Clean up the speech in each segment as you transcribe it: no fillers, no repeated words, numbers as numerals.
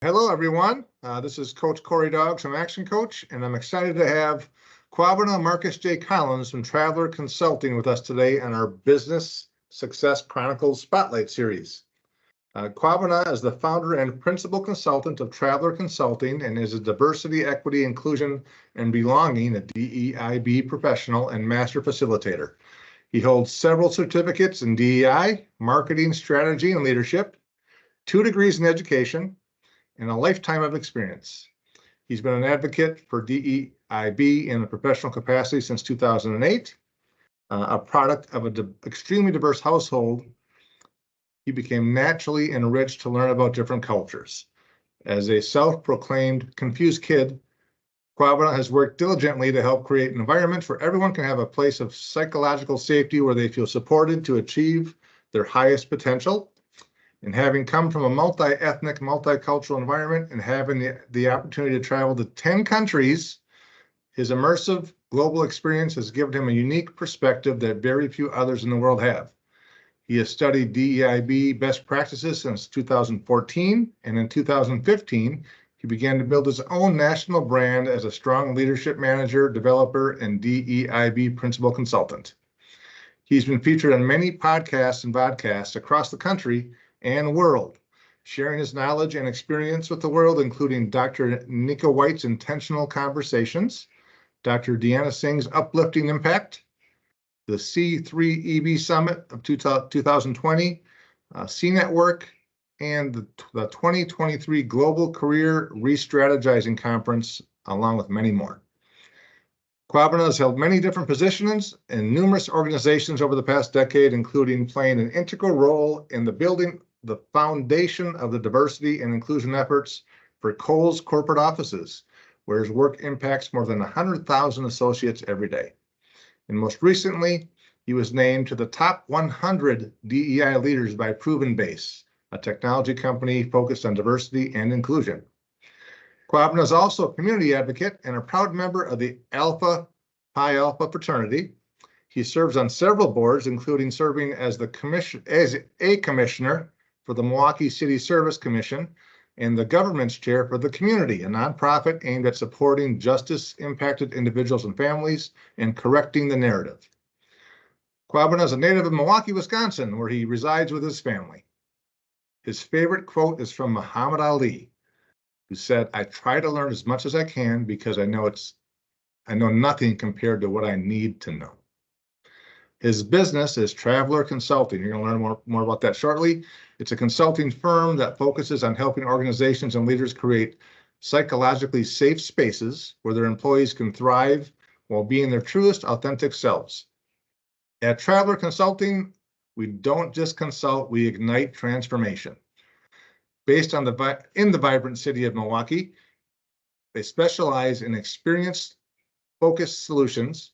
Hello, everyone. This is Coach Corey Doggs from actionCOACH, and I'm excited to have Kobena-Marcus J from Traveler Consulting with us today on our Business Success Chronicles Spotlight Series. Kobena is the founder and principal consultant of Traveler Consulting and is a diversity, equity, inclusion, and belonging, a DEIB professional and master facilitator. He holds several certificates in DEI, marketing, strategy, and leadership, 2 degrees in education, and a lifetime of experience. He's been an advocate for DEIB in a professional capacity since 2008. A product of an extremely diverse household, he became naturally enriched to learn about different cultures. As a self-proclaimed confused kid, Kobena has worked diligently to help create an environment where everyone can have a place of psychological safety where they feel supported to achieve their highest potential. And having come from a multi-ethnic, multicultural environment and having the opportunity to travel to 10 countries, his immersive global experience has given him a unique perspective that very few others in the world have. He has studied DEIB best practices since 2014, and in 2015, he began to build his own national brand as a strong leadership manager, developer, and DEIB principal consultant. He's been featured on many podcasts and vodcasts across the country and world, sharing his knowledge and experience with the world, including Dr. Nika White's Intentional Conversations, Dr. Deanna Singh's Uplifting Impact, the C3EB Summit of 2020, C-Network, and the 2023 Global Career Re-Strategizing Conference, along with many more. Kobena has held many different positions in numerous organizations over the past decade, including playing an integral role in the building the foundation of the diversity and inclusion efforts for Kohl's corporate offices, where his work impacts more than 100,000 associates every day. And most recently, he was named to the top 100 DEI leaders by Proven Base, a technology company focused on diversity and inclusion. Kobena is also a community advocate and a proud member of the Alpha Pi Alpha fraternity. He serves on several boards, including serving as a commissioner for the Milwaukee City Service Commission and the government's chair for the community, a nonprofit aimed at supporting justice-impacted individuals and families and correcting the narrative. Kobena is a native of Milwaukee, Wisconsin, where he resides with his family. His favorite quote is from Muhammad Ali, who said, "I try to learn as much as I can because I know nothing compared to what I need to know." His business is Traveler Consulting. You're going to learn more about that shortly. It's a consulting firm that focuses on helping organizations and leaders create psychologically safe spaces where their employees can thrive while being their truest, authentic selves. At Traveler Consulting, we don't just consult, we ignite transformation. Based on in the vibrant city of Milwaukee, they specialize in experience-focused solutions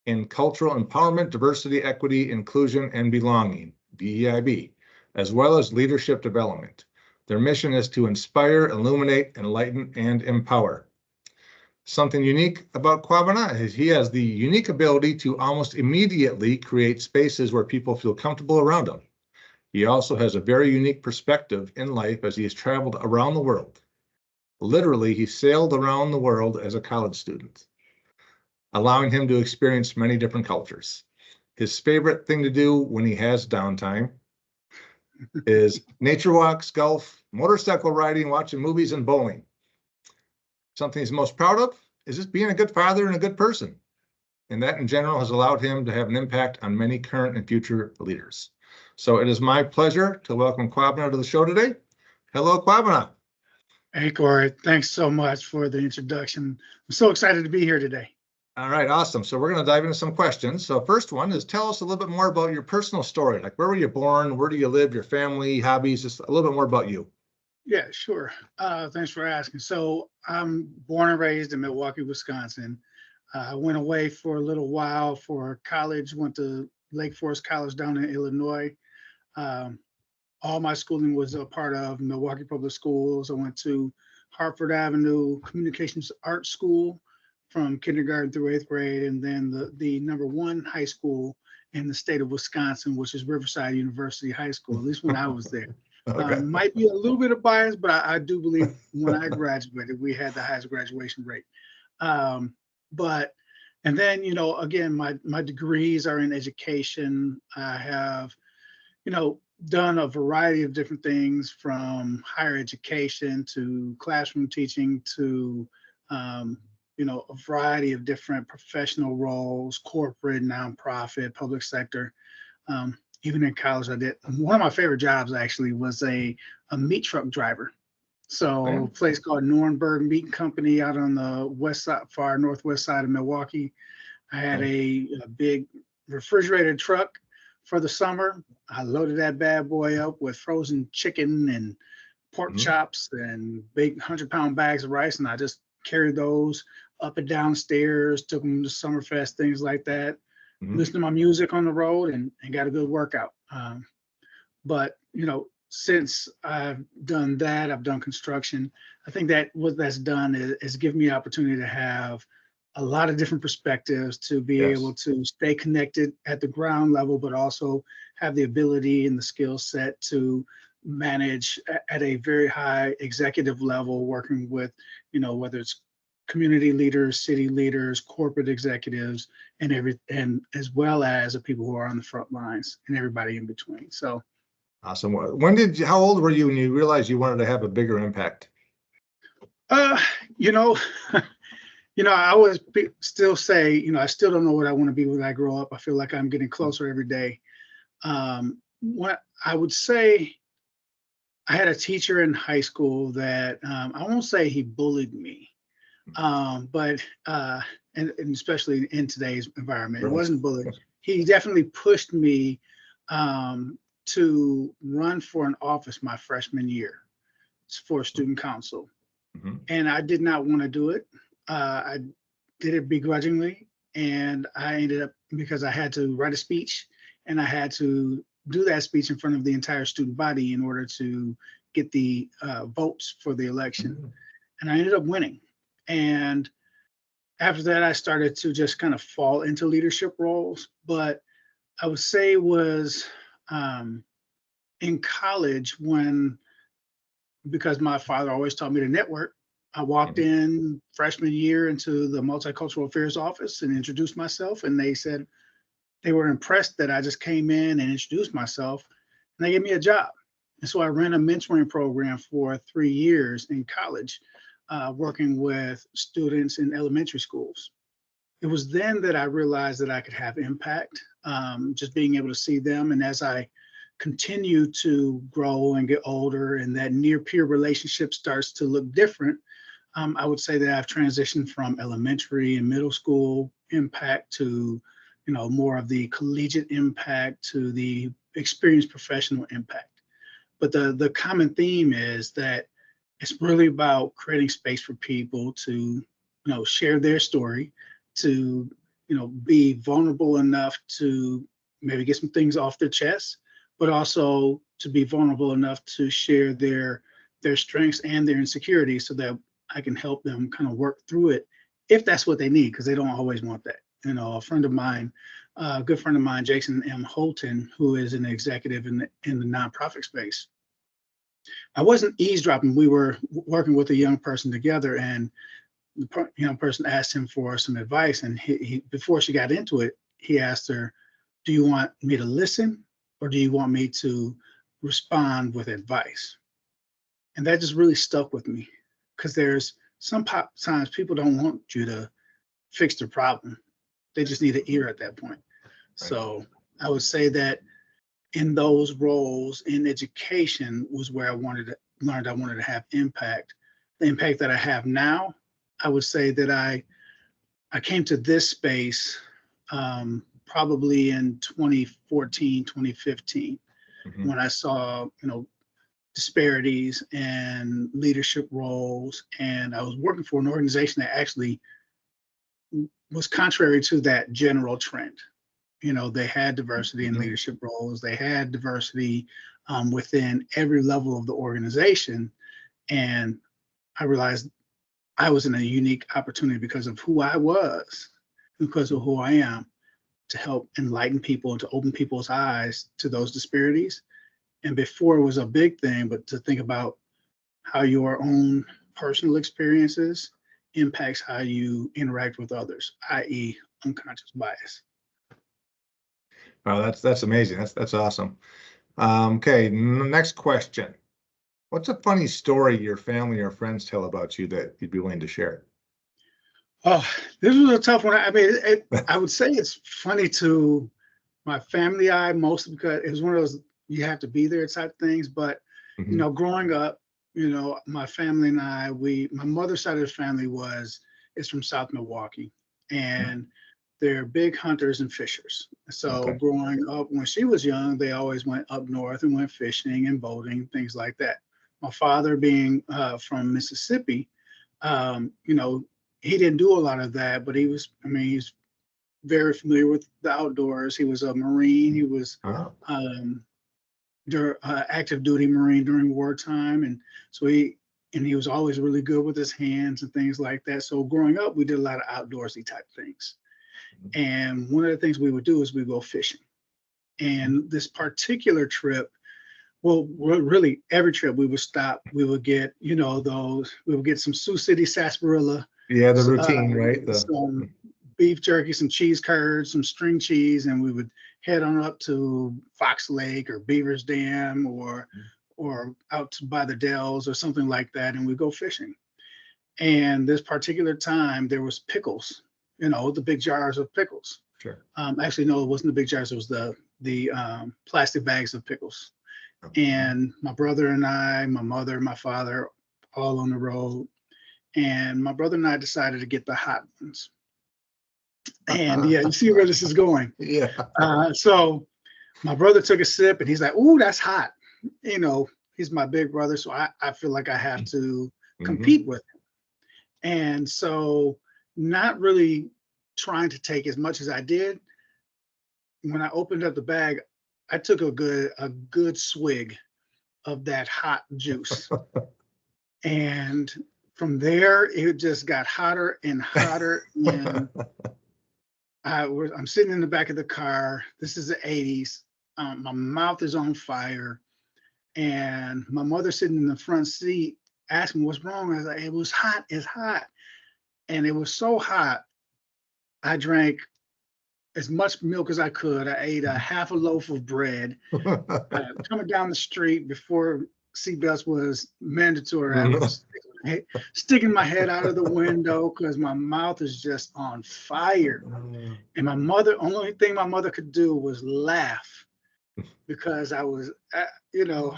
in cultural empowerment, diversity, equity, inclusion, and belonging, DEIB, as well as leadership development. Their mission is to inspire, illuminate, enlighten, and empower. Something unique about Kobena is he has the unique ability to almost immediately create spaces where people feel comfortable around him. He also has a very unique perspective in life as he has traveled around the world. Literally, he sailed around the world as a college student, allowing him to experience many different cultures. His favorite thing to do when he has downtime is nature walks, golf, motorcycle riding, watching movies, and bowling. Something he's most proud of is just being a good father and a good person. And that in general has allowed him to have an impact on many current and future leaders. So it is my pleasure to welcome Kobena to the show today. Hello, Kobena. Hey, Corey. Thanks so much for the introduction. I'm so excited to be here today. All right, awesome. So we're going to dive into some questions. So first one is tell us a little bit more about your personal story. Like where were you born? Where do you live? Your family, hobbies, just a little bit more about you. Yeah, sure. Thanks for asking. So I'm born and raised in Milwaukee, Wisconsin. I went away for a little while for college, went to Lake Forest College down in Illinois. All my schooling was a part of Milwaukee Public Schools. I went to Hartford Avenue Communications Art School from kindergarten through 8th grade, and then the number 1 high school in the state of Wisconsin, which is Riverside University High School, at least when I was there. Okay. Might be a little bit of bias, but I do believe when I graduated, we had the highest graduation rate. But, and then, again, my degrees are in education. I have, done a variety of different things from higher education to classroom teaching to, a variety of different professional roles, corporate, nonprofit, public sector. Even in college, I did. One of my favorite jobs actually was a meat truck driver. So a place called Nuremberg Meat Company out on the west side, far northwest side of Milwaukee. I had a big refrigerated truck for the summer. I loaded that bad boy up with frozen chicken and pork chops and big 100-pound bags of rice. And I just carried those up and down stairs, took them to Summerfest, things like that. Listen to my music on the road and got a good workout. But, since I've done that, I've done construction. I think that what that's done is give me opportunity to have a lot of different perspectives, to be able to stay connected at the ground level, but also have the ability and the skill set to manage at a very high executive level, working with, whether it's community leaders, city leaders, corporate executives, and as well as the people who are on the front lines and everybody in between. So awesome. How old were you when you realized you wanted to have a bigger impact? I always still say, I still don't know what I want to be when I grow up. I feel like I'm getting closer every day. What I would say, I had a teacher in high school that I won't say he bullied me, but and especially in today's environment, it wasn't bullying. He definitely pushed me to run for an office my freshman year for student council. And I did not want to do it. I did it begrudgingly, and I ended up, because I had to write a speech and I had to do that speech in front of the entire student body in order to get the votes for the election. And I ended up winning. And after that, I started to just kind of fall into leadership roles. But I would say it was in college because my father always taught me to network. I walked in freshman year into the multicultural affairs office and introduced myself, and they said they were impressed that I just came in and introduced myself, and they gave me a job. And so I ran a mentoring program for 3 years in college, working with students in elementary schools. It was then that I realized that I could have impact, just being able to see them. And as I continue to grow and get older, and that near peer relationship starts to look different, I would say that I've transitioned from elementary and middle school impact to, more of the collegiate impact, to the experienced professional impact. But the common theme is that it's really about creating space for people to, share their story, to, be vulnerable enough to maybe get some things off their chest, but also to be vulnerable enough to share their strengths and their insecurities, so that I can help them kind of work through it if that's what they need, because they don't always want that. A friend of mine, a good friend of mine, Jason M. Holton, who is an executive in the nonprofit space. I wasn't eavesdropping. We were working with a young person together, and the young person asked him for some advice. And he before she got into it, he asked her, "Do you want me to listen, or do you want me to respond with advice?" And that just really stuck with me, because there's sometimes people don't want you to fix their problem. They just need an ear at that point. Right. So I would say that in those roles in education was where I learned I wanted to have impact. The impact that I have now, I would say that I came to this space probably in 2014, 2015, when I saw, disparities and leadership roles. And I was working for an organization that actually was contrary to that general trend. They had diversity in leadership roles. They had diversity within every level of the organization. And I realized I was in a unique opportunity, because of who I was, because of who I am, to help enlighten people and to open people's eyes to those disparities, And before it was a big thing, but to think about how your own personal experiences impacts how you interact with others, i.e. unconscious bias. Oh, that's amazing. That's awesome. Okay, next question. What's a funny story your family or friends tell about you that you'd be willing to share? Oh, this was a tough one. I mean, I would say it's funny to my family eye, mostly because it was one of those you have to be there type things. But you know, growing up, you know, my family and I, my mother's side of the family is from South Milwaukee, and they're big hunters and fishers. So growing up, when she was young, they always went up north and went fishing and boating, things like that. My father being from Mississippi, you know, he didn't do a lot of that, but he's very familiar with the outdoors. He was a Marine. He was active duty Marine during wartime. And so he was always really good with his hands and things like that. So growing up, we did a lot of outdoorsy type things. And one of the things we would do is we go fishing. And this particular trip, well, really every trip we would stop, we would get, you know, we would get some Sioux City sarsaparilla. Yeah, the routine, right? Some beef jerky, some cheese curds, some string cheese, and we would head on up to Fox Lake or Beaver's Dam or out by the Dells or something like that, and we go fishing. And this particular time, there was pickles, you know, the big jars of pickles. Sure. Actually, no, it wasn't the big jars. It was the plastic bags of pickles. And my brother and I, my mother, my father, all on the road. And my brother and I decided to get the hot ones. And yeah, you see where this is going. Yeah. So my brother took a sip and he's like, "Ooh, that's hot." You know, he's my big brother, so I feel like I have to compete with him. And so, not really trying to take as much as I did, when I opened up the bag, I took a good swig of that hot juice. And from there, it just got hotter and hotter. And I'm sitting in the back of the car. This is the 80s. My mouth is on fire. And my mother sitting in the front seat asking what's wrong. I was like, "It was hot. It's hot." And it was so hot, I drank as much milk as I could. I ate a half a loaf of bread. Coming down the street before seatbelts was mandatory, I was sticking my head out of the window because my mouth is just on fire. And only thing my mother could do was laugh because I was, you know,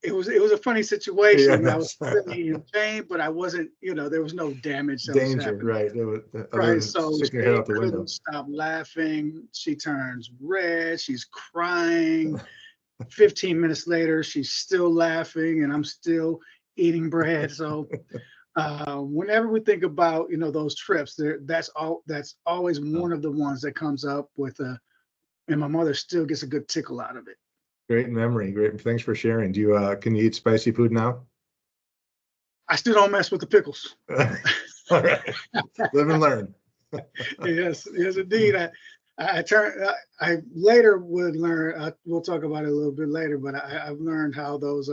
it was a funny situation. Yeah, I was really in pain, but I wasn't, you know, there was no damage. Danger, right? Right. So she sticking your head out the window. couldn't stop laughing. She turns red. She's crying. 15 minutes later, she's still laughing, and I'm still eating bread. So whenever we think about, you know, those trips, that's always one of the ones that comes up with and my mother still gets a good tickle out of it. Great memory. Great. Thanks for sharing. Do you can you eat spicy food now? I still don't mess with the pickles. All right. Live and learn. Yes, indeed. I later would learn. We'll talk about it a little bit later, but I've learned how those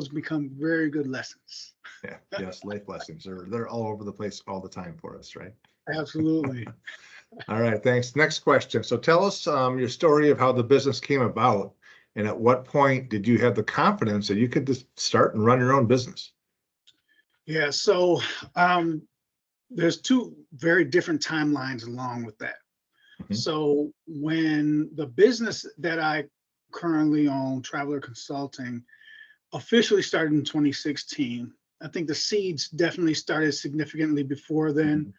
become very good lessons. Yeah. Yes. Life lessons. They're all over the place all the time for us, right? Absolutely. All right. Thanks. Next question. So tell us your story of how the business came about, and at what point did you have the confidence that you could just start and run your own business? Yeah. So there's two very different timelines along with that. So when the business that I currently own, Traveler Consulting, officially started in 2016, I think the seeds definitely started significantly before then.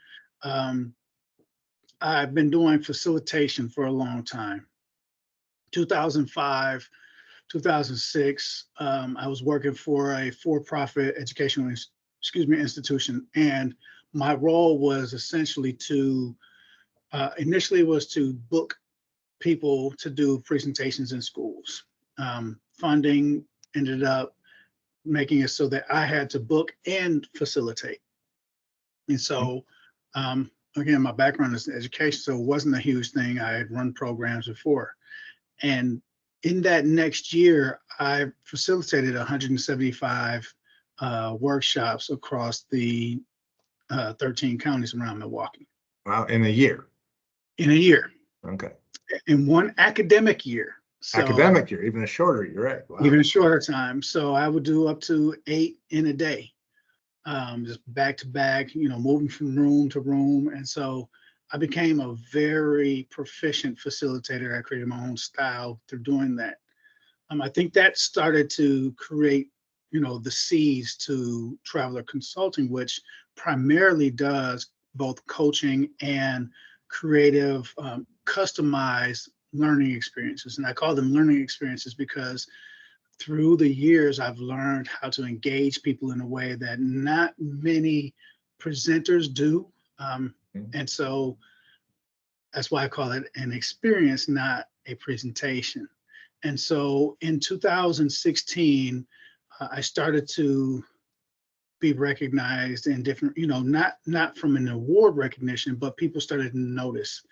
I've been doing facilitation for a long time. 2005, 2006, I was working for a for-profit educational institution, and my role was essentially initially was to book people to do presentations in schools. Funding ended up making it so that I had to book and facilitate. And so, again, my background is in education, so it wasn't a huge thing. I had run programs before. And in that next year, I facilitated 175 workshops across the 13 counties around Milwaukee. Wow, in a year. In a year. Okay. In one academic year. So, academic year, even a shorter year, right? Wow. Even a shorter time. So I would do up to 8 in a day, just back to back, moving from room to room. And so I became a very proficient facilitator. I created my own style through doing that. I think that started to create, the seeds to Traveler Consulting, which primarily does both coaching and creative, customized learning experiences. And I call them learning experiences because through the years, I've learned how to engage people in a way that not many presenters do. And so that's why I call it an experience, not a presentation. And so in 2016, I started to be recognized in different, not from an award recognition, but people started to notice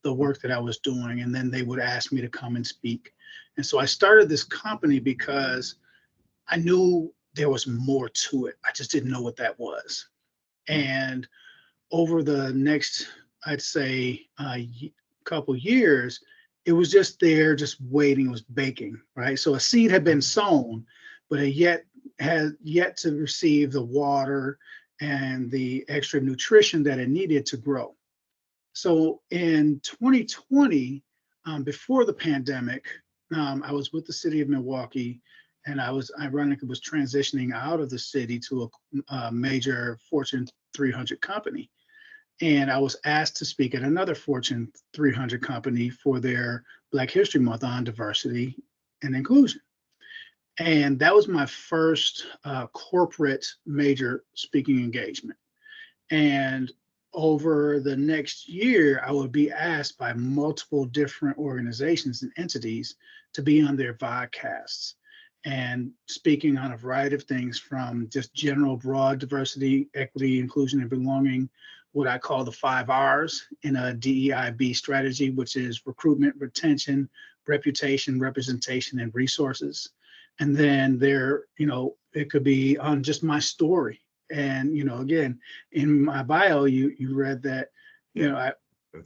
the work that I was doing. And then they would ask me to come and speak. And so I started this company because I knew there was more to it. I just didn't know what that was. And over the next, I'd say, couple years, it was just there, just waiting, it was baking, right? So a seed had been sown, but it had yet to receive the water and the extra nutrition that it needed to grow. So in 2020, before the pandemic, I was with the city of Milwaukee, and I was ironically was transitioning out of the city to a major Fortune 300 company. And I was asked to speak at another Fortune 300 company for their Black History Month on diversity and inclusion. And that was my first corporate major speaking engagement. And over the next year, I would be asked by multiple different organizations and entities to be on their podcasts and speaking on a variety of things, from just general broad diversity, equity, inclusion, and belonging, what I call the 5 R's in a DEIB strategy, which is recruitment, retention, reputation, representation, and resources. And then it could be on just my story. And, again, in my bio, you read that, I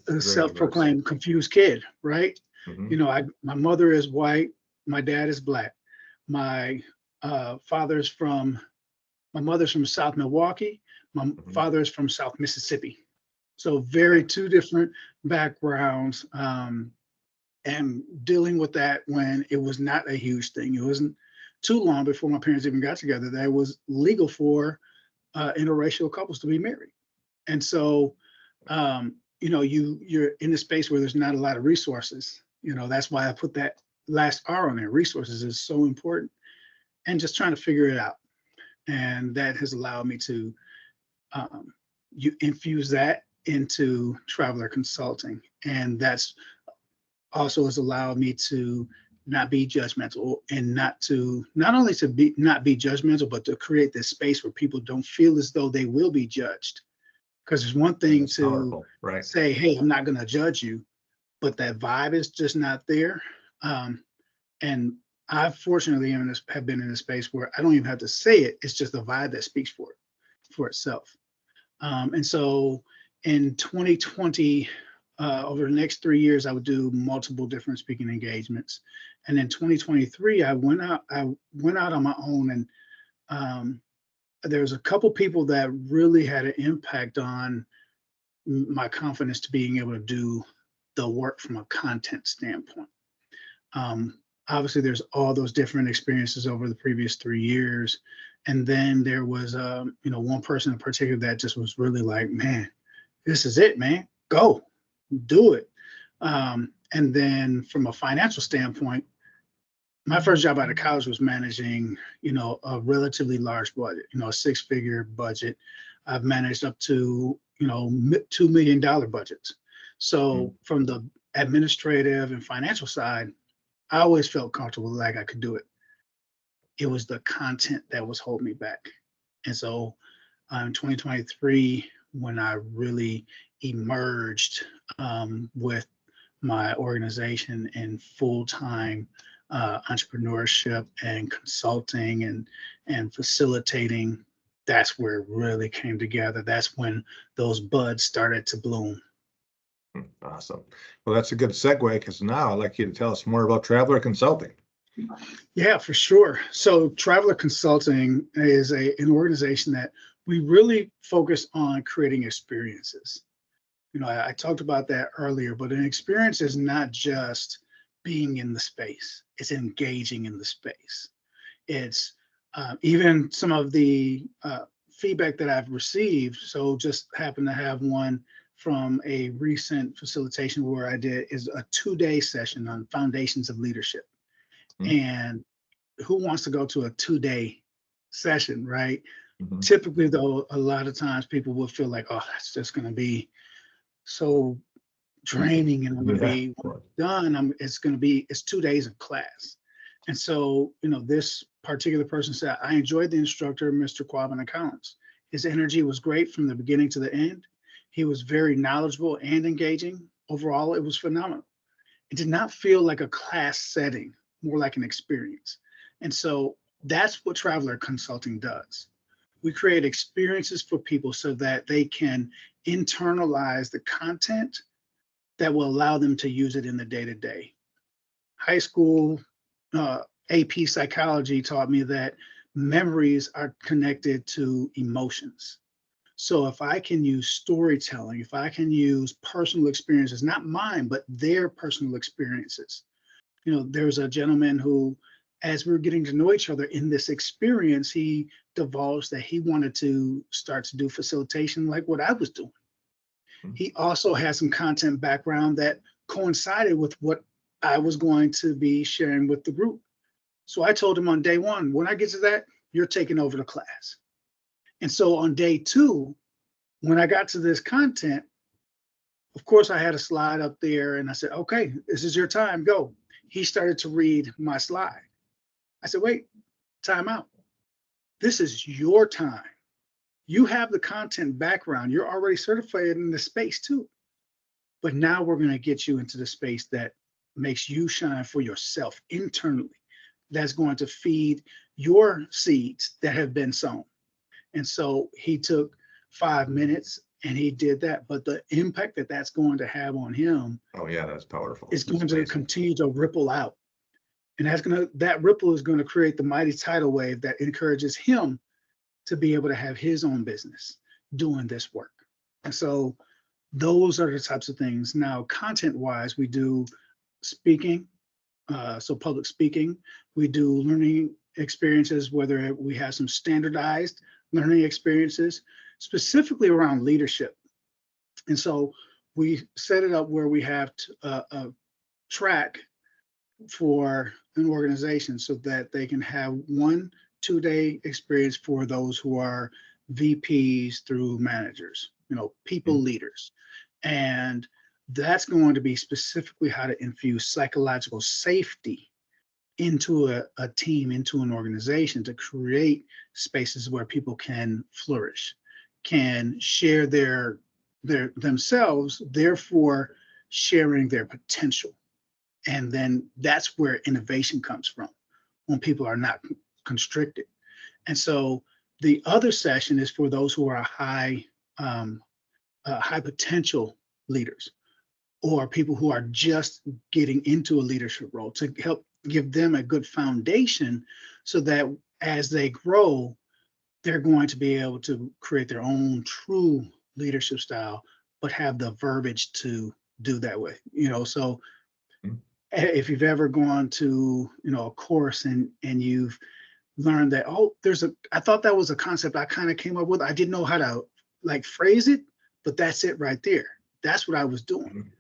a self-proclaimed confused kid, right? Mm-hmm. My mother is white, my dad is Black. My mother's from South Milwaukee. My father is from South Mississippi. So very two different backgrounds, and dealing with that when it was not a huge thing. It wasn't too long before my parents even got together that it was legal for interracial couples to be married. And so, you're in a space where there's not a lot of resources. That's why I put that last R on there. Resources is so important, and just trying to figure it out. And that has allowed me to you infuse that into Traveler Consulting. And that's also has allowed me to not be judgmental, and not only to not be judgmental, but to create this space where people don't feel as though they will be judged. Because there's one thing to say, hey, I'm not going to judge you, but that vibe is just not there. And I fortunately have been in a space where I don't even have to say it. It's just the vibe that speaks for itself. And so in 2020, over the next 3 years, I would do multiple different speaking engagements. And in 2023, I went out on my own, and there was a couple people that really had an impact on my confidence to being able to do the work from a content standpoint. Obviously, there's all those different experiences over the previous 3 years. And then there was, one person in particular that just was really like, man, this is it, man, go do it. And then from a financial standpoint, my first job out of college was managing, a relatively large budget, a 6-figure budget. I've managed up to, $2 million budgets. So from the administrative and financial side, I always felt comfortable, like I could do it. It was the content that was holding me back. And so in 2023, when I really emerged with my organization and full-time entrepreneurship and consulting and facilitating. That's where it really came together. That's when those buds started to bloom. Awesome. Well, that's a good segue, because now I'd like you to tell us more about Traveler Consulting. Yeah, for sure. So Traveler Consulting is an organization that we really focus on creating experiences. I talked about that earlier, but an experience is not just being in the space. It's engaging in the space. It's even some of the feedback that I've received. So just happen to have one from a recent facilitation where I did is a 2-day session on foundations of leadership. And who wants to go to a 2-day session, right? Typically, though, a lot of times people will feel like, oh, that's just going to be so draining, and I'm going to be done. It's 2 days of class. And so, this particular person said, I enjoyed the instructor, Mr. Kobena-Marcus. His energy was great from the beginning to the end. He was very knowledgeable and engaging. Overall, it was phenomenal. It did not feel like a class setting, more like an experience. And so that's what Traveler Consulting does. We create experiences for people so that they can internalize the content that will allow them to use it in the day-to-day. High school AP psychology taught me that memories are connected to emotions. So if I can use storytelling, if I can use personal experiences, not mine, but their personal experiences. There's a gentleman who, as we were getting to know each other in this experience, he divulged that he wanted to start to do facilitation like what I was doing. He also had some content background that coincided with what I was going to be sharing with the group. So I told him on day one, when I get to that, you're taking over the class. And so on day 2, when I got to this content, of course, I had a slide up there and I said, okay, this is your time, go. He started to read my slide. I said, wait, time out. This is your time. You have the content background. You're already certified in the space too. But now we're going to get you into the space that makes you shine for yourself internally. That's going to feed your seeds that have been sown. And so he took 5 minutes and he did that. But the impact that that's going to have on him, oh yeah, that's powerful. It's going to continue to ripple out. And that ripple is going to create the mighty tidal wave that encourages him to be able to have his own business doing this work. And so those are the types of things. Now, content-wise, we do speaking, so public speaking. We do learning experiences, whether we have some standardized learning experiences, specifically around leadership. And so we set it up where we have a track for an organization so that they can have 1 2-day experience for those who are VPs through managers, people leaders. And that's going to be specifically how to infuse psychological safety into a team, into an organization, to create spaces where people can flourish, can share their themselves, therefore sharing their potential. And then that's where innovation comes from, when people are not constricted. And so the other session is for those who are high potential leaders, or people who are just getting into a leadership role, to help give them a good foundation so that as they grow, they're going to be able to create their own true leadership style, but have the verbiage to do that with. So if you've ever gone to a course and you've learned that, I thought that was a concept I kind of came up with, I didn't know how to phrase it, but that's it right there. That's what I was doing.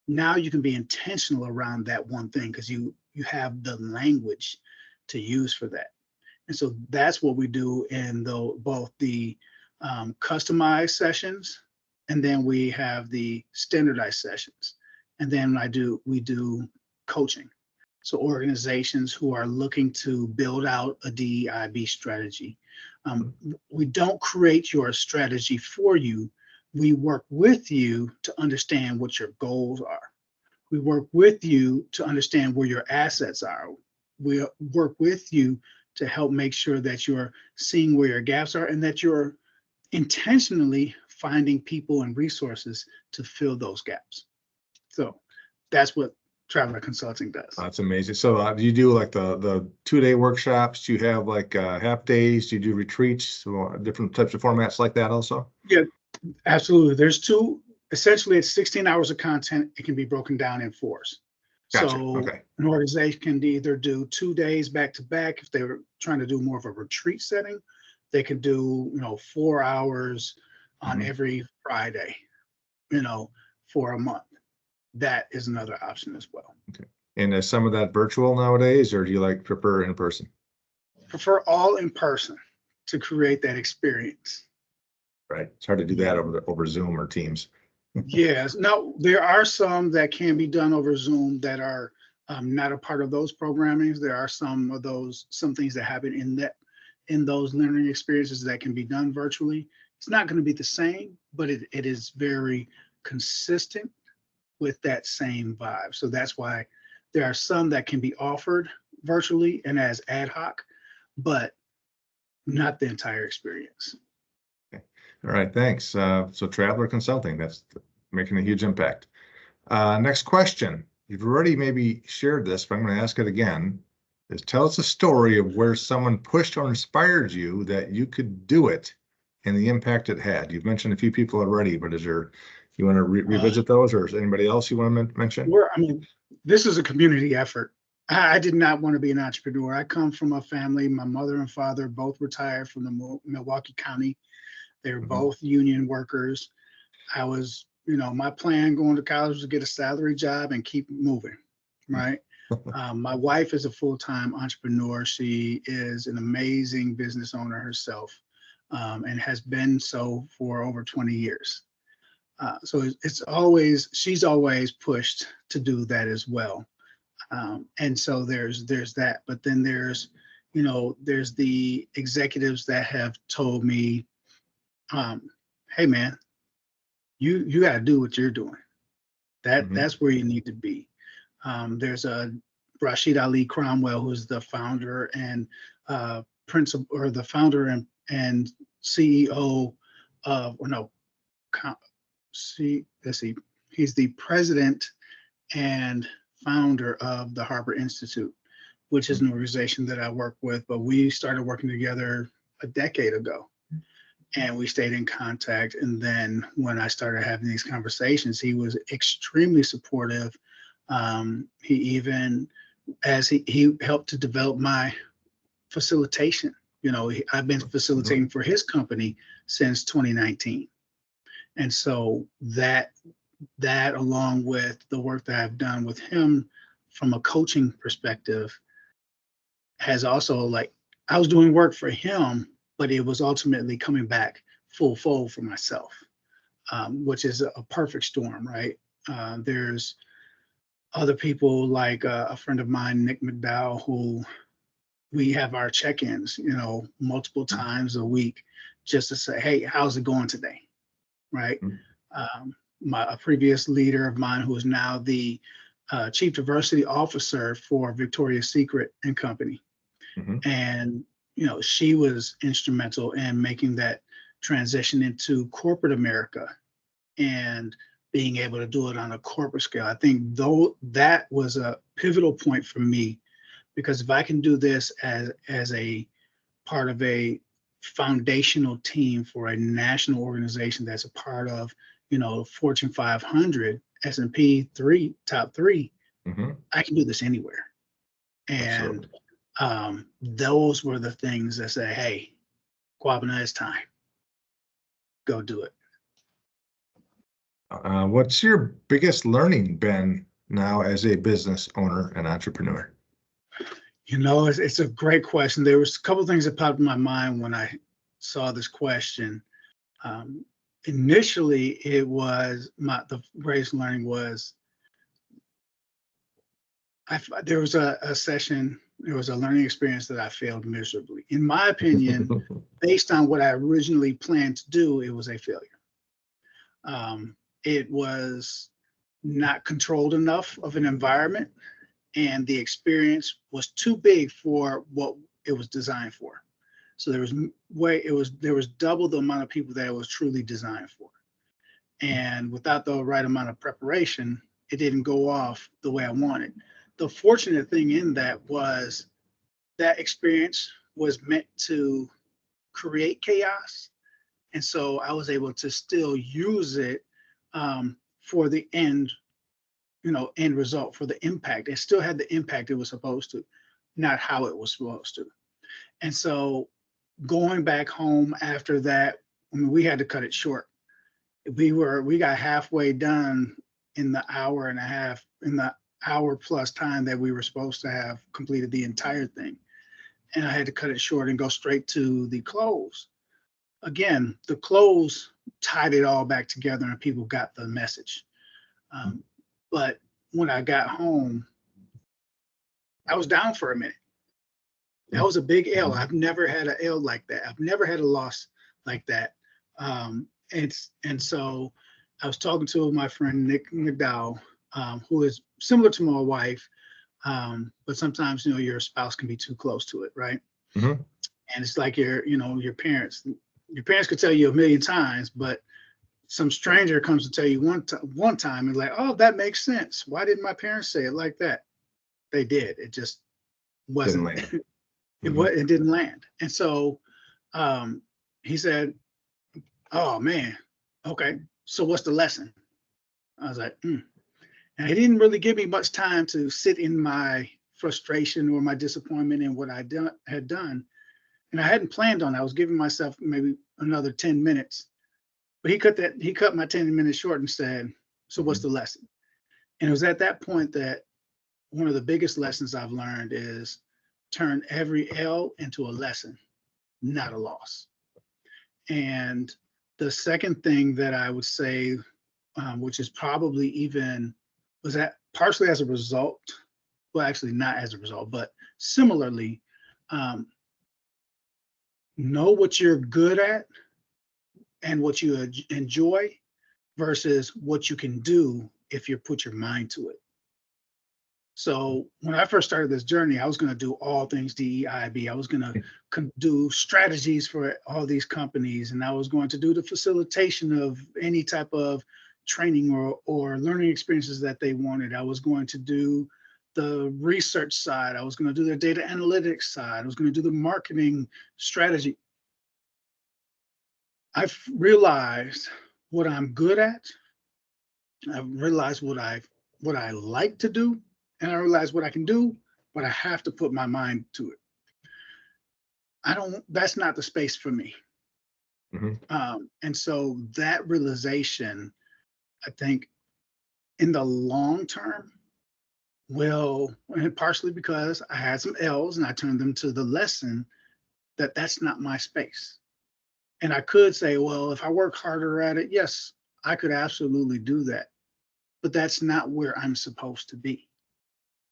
Now you can be intentional around that one thing because you have the language to use for that. And so that's what we do in both the customized sessions, and then we have the standardized sessions. And then we do coaching. So organizations who are looking to build out a DEIB strategy. We don't create your strategy for you. We work with you to understand what your goals are. We work with you to understand where your assets are. we work with you to help make sure that you're seeing where your gaps are and that you're intentionally finding people and resources to fill those gaps. So that's what Traveler Consulting does. That's amazing. So do you do like the 2-day workshops? Do you have like half days? Do you do retreats? So different types of formats like that also? Yeah, absolutely. There's two, essentially it's 16 hours of content. It can be broken down in 4s. Gotcha. So Okay. an organization can either do 2 days back to back. If they were trying to do more of a retreat setting, they could do, 4 hours on every Friday, for a month. That is another option as well. Okay. And is some of that virtual nowadays, or do you like prefer in person? Prefer all in person to create that experience. Right. It's hard to do that over Zoom or Teams. Yes. Now, there are some that can be done over Zoom that are not a part of those programmings. There are some things that happen in those learning experiences that can be done virtually. It's not going to be the same, but it is very consistent with that same vibe. So that's why there are some that can be offered virtually and as ad hoc, but not the entire experience. Okay. All right, thanks. So Traveler Consulting, that's making a huge impact. Next question. You've already maybe shared this, but I'm going to ask it again. Is tell us a story of where someone pushed or inspired you that you could do it and the impact it had. You've mentioned a few people already, but you want to revisit those, or is anybody else you want to mention? This is a community effort. I did not want to be an entrepreneur. I come from a family, my mother and father both retired from the Milwaukee County. They were both union workers. I was, my plan going to college was to get a salary job and keep moving, right? My wife is a full-time entrepreneur. She is an amazing business owner herself, and has been so for over 20 years. So she's always pushed to do that as well. And so there's that, but then there's the executives that have told me, hey man, you got to do what you're doing. That's where you need to be. There's a Rashid Ali Cromwell, who's the founder and principal, or the founder and CEO of, he's the president and founder of the Harbor Institute, which is an organization that I work with, but we started working together a decade ago and we stayed in contact. And then when I started having these conversations, he was extremely supportive. He even, he helped to develop my facilitation. I've been facilitating for his company since 2019. And so that along with the work that I've done with him from a coaching perspective has also, I was doing work for him, but it was ultimately coming back full fold for myself, which is a perfect storm, right? There's other people like a friend of mine, Nick McDowell, who we have our check-ins, multiple times a week just to say, hey, how's it going today? Right. A previous leader of mine, who is now the chief diversity officer for Victoria's Secret and Company. And, she was instrumental in making that transition into corporate America and being able to do it on a corporate scale. I think that was a pivotal point for me, because if I can do this as a part of a foundational team for a national organization that's a part of, Fortune 500, S&P top three, I can do this anywhere. And those were the things that say, hey, Kobena, it's time. Go do it. What's your biggest learning been now as a business owner and entrepreneur? It's a great question. There was a couple of things that popped in my mind when I saw this question. Initially, it was the greatest learning was there was a session, there was a learning experience that I failed miserably. In my opinion, based on what I originally planned to do, it was a failure. It was not controlled enough of an environment. and the experience was too big for what it was designed for. So there was double the amount of people that it was truly designed for. And without the right amount of preparation, it didn't go off the way I wanted. The fortunate thing in that was that experience was meant to create chaos. And so I was able to still use it for the end result, for the impact. It still had the impact it was supposed to, not how it was supposed to. And so going back home after that, I mean, we had to cut it short. We got halfway done in the hour and a half, in the hour plus time that we were supposed to have completed the entire thing. And I had to cut it short and go straight to the close. Again, the close tied it all back together and people got the message. But when I got home, I was down for a minute. That was a big L. I've never had an L like that. I've never had a loss like that. And so I was talking to my friend Nick McDowell, who is similar to my wife, but sometimes your spouse can be too close to it, right? Mm-hmm. And it's like your parents. Your parents could tell you a million times, but some stranger comes to tell you one time and like, oh, that makes sense. Why didn't my parents say it like that? They did. It just wasn't. It didn't land. And so he said, oh man, okay, so what's the lesson? I was like, And he didn't really give me much time to sit in my frustration or my disappointment in what I had done. And I hadn't planned on it. I was giving myself maybe another 10 minutes. But he cut my 10 minutes short and said, so what's the lesson? And it was at that point that one of the biggest lessons I've learned is turn every L into a lesson, not a loss. And the second thing that I would say, which is probably was that partially as a result, well, actually not as a result, but similarly, know what you're good at and what you enjoy versus what you can do if you put your mind to it. So when I first started this journey, I was going to do all things DEIB. I was going to do strategies for all these companies, and I was going to do the facilitation of any type of training or learning experiences that they wanted. I was going to do the research side. I was going to do the data analytics side. I was going to do the marketing strategy. I've realized what I'm good at. I've realized what I like to do. And I realize what I can do, but I have to put my mind to it. That's not the space for me. Mm-hmm. And so that realization, I think in the long term and partially because I had some L's and I turned them to the lesson that that's not my space. And I could say, well, if I work harder at it, yes, I could absolutely do that. But that's not where I'm supposed to be.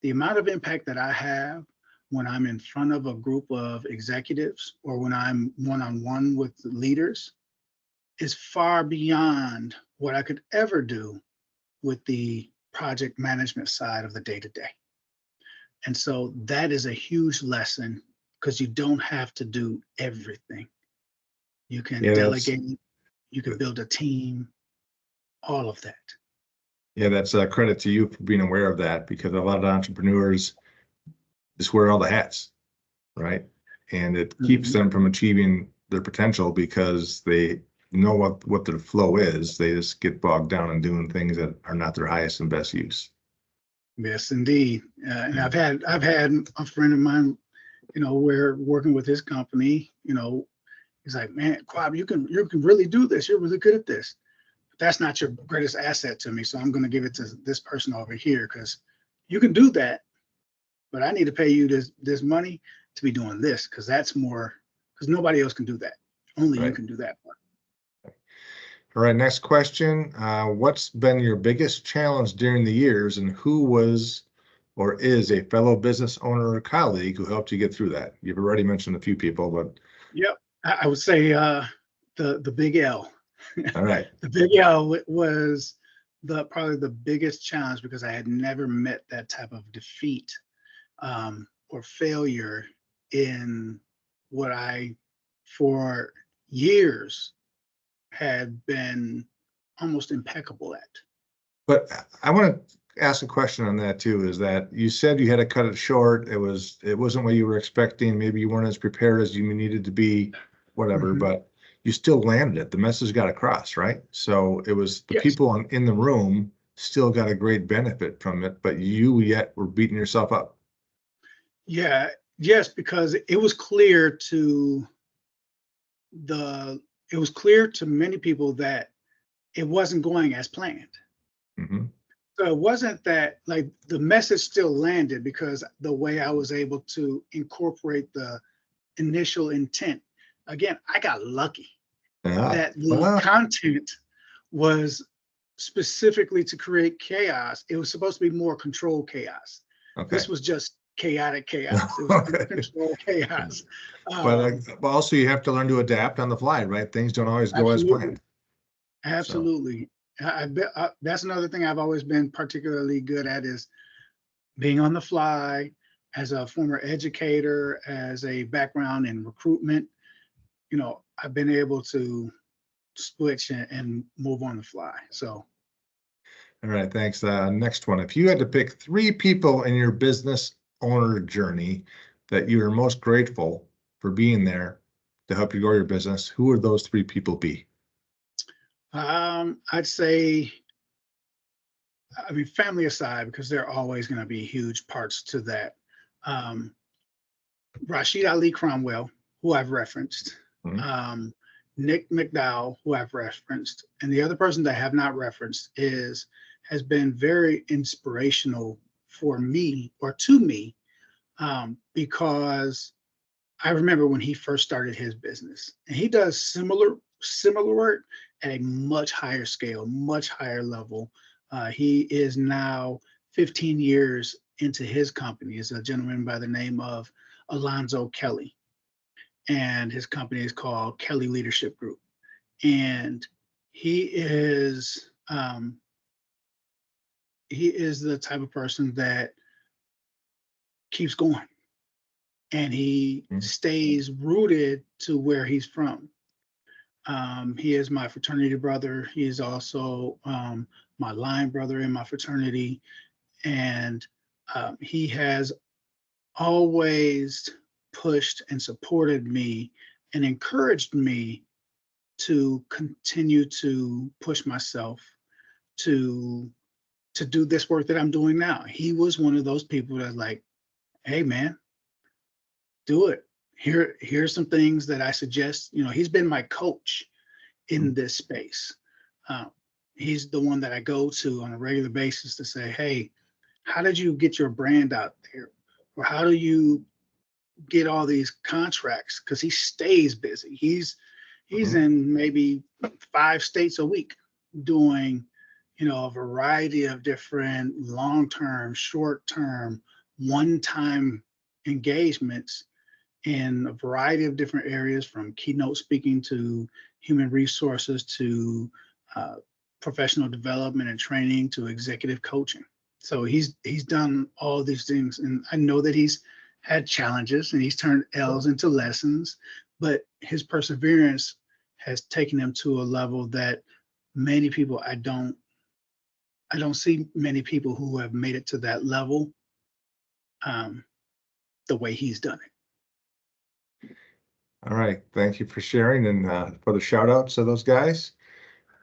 The amount of impact that I have when I'm in front of a group of executives or when I'm one-on-one with leaders is far beyond what I could ever do with the project management side of the day-to-day. And so that is a huge lesson because you don't have to do everything. You can delegate, you can build a team, all of that. Yeah, that's a credit to you for being aware of that, because a lot of entrepreneurs just wear all the hats, right? And it keeps them from achieving their potential because they know what their flow is. They just get bogged down in doing things that are not their highest and best use. Yes, indeed. And I've had a friend of mine, we're working with his company, he's like, man, Quab, you can really do this. You're really good at this. That's not your greatest asset to me. So I'm going to give it to this person over here because you can do that, but I need to pay you this money to be doing this because that's more, because nobody else can do that. Only you can do that part. All right, next question. What's been your biggest challenge during the years, and who was or is a fellow business owner or colleague who helped you get through that? You've already mentioned a few people, but. Yep, I would say the big L. All right. The big L was probably the biggest challenge, because I had never met that type of defeat or failure in what I, for years, had been almost impeccable at. But I want to ask a question on that too, is that you said you had to cut it short. It wasn't what you were expecting. Maybe you weren't as prepared as you needed to be, whatever, but you still landed it. The message got across, right? So it was the people in the room still got a great benefit from it, but you yet were beating yourself up. Yeah, yes, because it was clear to many people that it wasn't going as planned. Mm-hmm. So it wasn't that, like, the message still landed because the way I was able to incorporate the initial intent. Again, I got lucky that the content was specifically to create chaos. It was supposed to be more controlled chaos. Okay. This was just chaotic chaos. It was controlled chaos. But also you have to learn to adapt on the fly, right? Things don't always go as planned. Absolutely. That's another thing I've always been particularly good at, is being on the fly. As a former educator, as a background in recruitment, I've been able to switch and move on the fly. So. All right, thanks. Next one. If you had to pick 3 people in your business owner journey that you are most grateful for being there to help you grow your business, who would those 3 people be? I'd say, family aside, because they're always going to be huge parts to that. Rashid Ali Cromwell, who I've referenced, Nick McDowell, who I've referenced, and the other person that I have not referenced has been very inspirational for me, or to me, because I remember when he first started his business, and he does similar work at a much higher scale, much higher level. He is now 15 years into his company. Is a gentleman by the name of Alonzo Kelly, and his company is called Kelly Leadership Group. And he is the type of person that keeps going, and he stays rooted to where he's from. He is my fraternity brother. He is also my line brother in my fraternity, and he has always pushed and supported me and encouraged me to continue to push myself to do this work that I'm doing now. He was one of those people that's like, hey man, do it. Here's some things that I suggest. He's been my coach in this space. He's the one that I go to on a regular basis to say, hey, how did you get your brand out there? Or how do you get all these contracts? Because he stays busy. He's in maybe 5 states a week doing, a variety of different long-term, short-term, one-time engagements in a variety of different areas, from keynote speaking to human resources to professional development and training to executive coaching. So he's done all these things, and I know that he's had challenges and he's turned L's into lessons, but his perseverance has taken him to a level that many people, I don't see many people who have made it to that level the way he's done it. All right. Thank you for sharing and for the shout outs to those guys.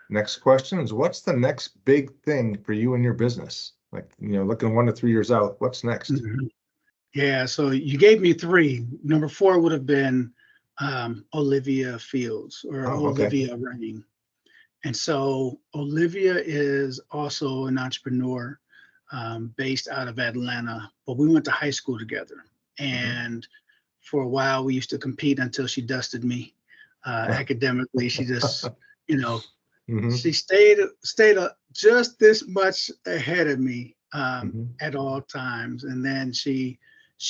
Next question is, what's the next big thing for you in your business? Like, looking 1 to 3 years out, what's next? Yeah. So you gave me 3. Number 4 would have been Olivia Fields or Olivia Running. And so Olivia is also an entrepreneur based out of Atlanta, but we went to high school together. And for a while, we used to compete until she dusted me academically. She just, she stayed just this much ahead of me at all times. And then she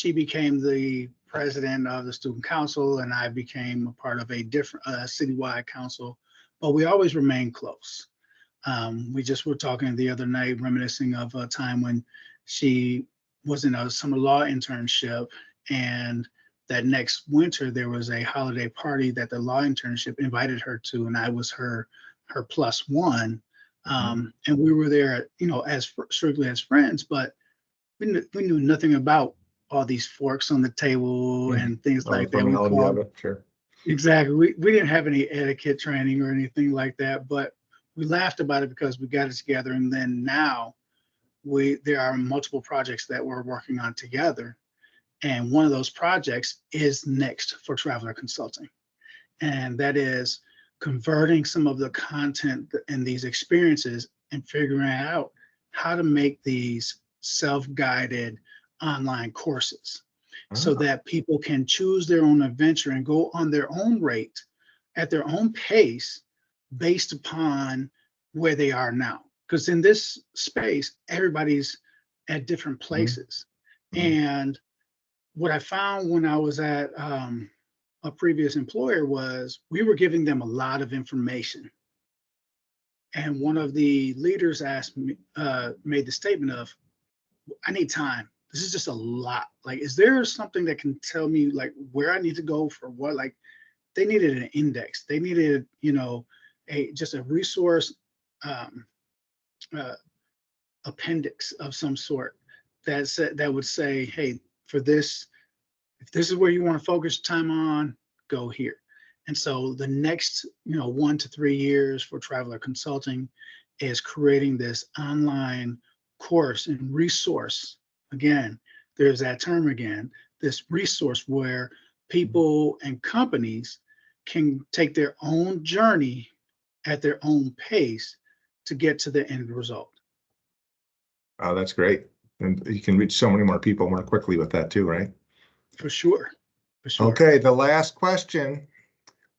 became the president of the student council, and I became a part of a different citywide council, but we always remained close. We just were talking the other night, reminiscing of a time when she was in a summer law internship, and that next winter there was a holiday party that the law internship invited her to, and I was her plus one. And we were there, as strictly as friends, but we knew nothing about all these forks on the table and things like that. Sure. Exactly. We didn't have any etiquette training or anything like that, but we laughed about it because we got it together. And then now there are multiple projects that we're working on together. And one of those projects is next for Traveler Consulting. And that is converting some of the content and these experiences and figuring out how to make these self-guided online courses so that people can choose their own adventure and go on their own rate at their own pace based upon where they are now. Because in this space, everybody's at different places. And what I found when I was at a previous employer was we were giving them a lot of information. And one of the leaders asked me, made the statement of, I need time. This is just a lot. Like, is there something that can tell me like where I need to go for what? Like, they needed an index. They needed, just a resource appendix of some sort that would say, hey, for this, if this is where you want to focus time on, go here. And so the next, 1 to 3 years for Traveler Consulting is creating this online course and resource. Again, there's that term again, this resource where people and companies can take their own journey at their own pace to get to the end result. Oh, that's great. And you can reach so many more people more quickly with that too, right? For sure. Okay, the last question.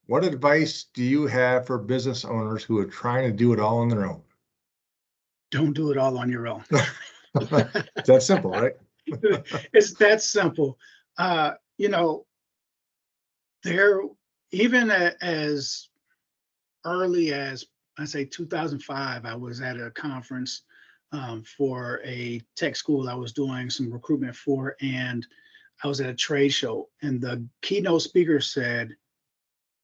What advice do you have for business owners who are trying to do it all on their own? Don't do it all on your own. It's that simple, right? It's that simple. There, even as early as I say 2005, I was at a conference for a tech school I was doing some recruitment for, and I was at a trade show, and the keynote speaker said,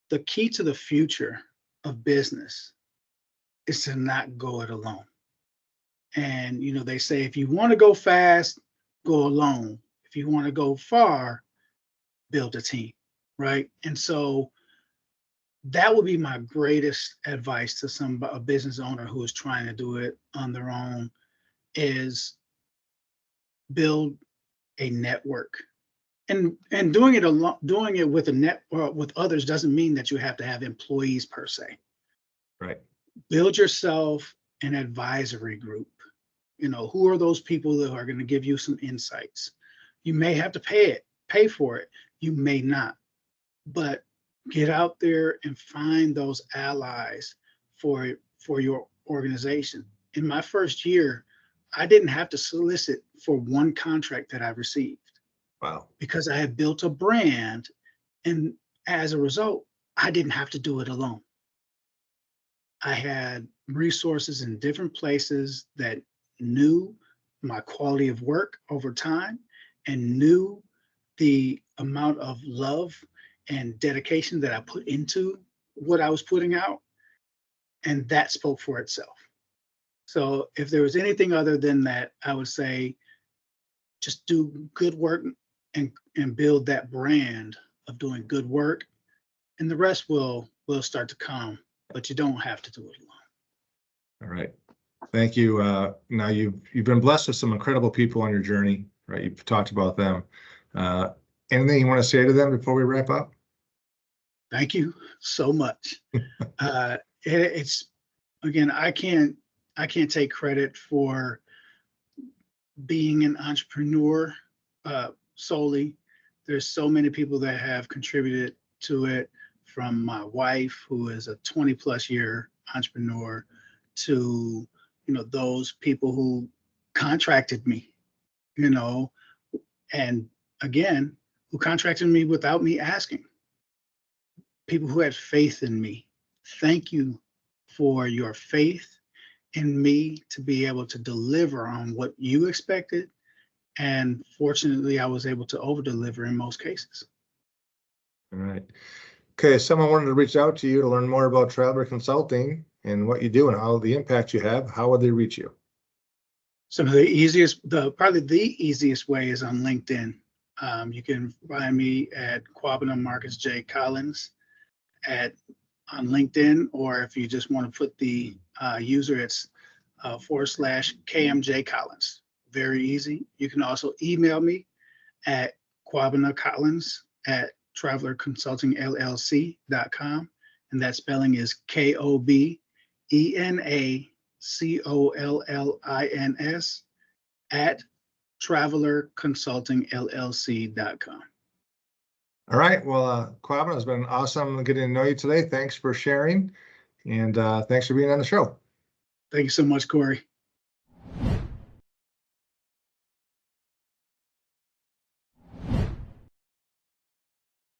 the key to the future of business is to not go it alone. And, they say, if you want to go fast, go alone. If you want to go far, build a team, right? And so that would be my greatest advice to a business owner who is trying to do it on their own, is build a network. And doing it with with others doesn't mean that you have to have employees per se. Right. Build yourself an advisory group. Who are those people that are going to give you some insights? You may have to pay for it. You may not, but get out there and find those allies for your organization. In my first year, I didn't have to solicit for one contract that I received. Wow. Because I had built a brand, and as a result, I didn't have to do it alone. I had resources in different places that knew my quality of work over time and knew the amount of love and dedication that I put into what I was putting out, and that spoke for itself. So if there was anything other than that, I would say just do good work and build that brand of doing good work, and the rest will start to come, but you don't have to do it alone. All right. Thank you. Now you've been blessed with some incredible people on your journey, right? You've talked about them. Anything you want to say to them before we wrap up? Thank you so much. It's again, I can't take credit for being an entrepreneur solely. There's so many people that have contributed to it, from my wife, who is a 20+ year entrepreneur, to those people who contracted me, and again, who contracted me without me asking. People who had faith in me. Thank you for your faith in me to be able to deliver on what you expected. And fortunately, I was able to over deliver in most cases. All right. Okay, someone wanted to reach out to you to learn more about Traveler Consulting and what you do and how the impact you have. How would they reach you? So probably the easiest way is on LinkedIn. You can find me at Kobena-Marcus J Collins on LinkedIn, or if you just want to put the user, it's /KMJ Collins. Very easy. You can also email me at KobinaCollins@TravelerConsultingLLC.com, and that spelling is KOBENACOLLINS @TravelerConsultingLLC.com. All right. Well, Kobena, it's been awesome getting to know you today. Thanks for sharing, and thanks for being on the show. Thank you so much, Corey.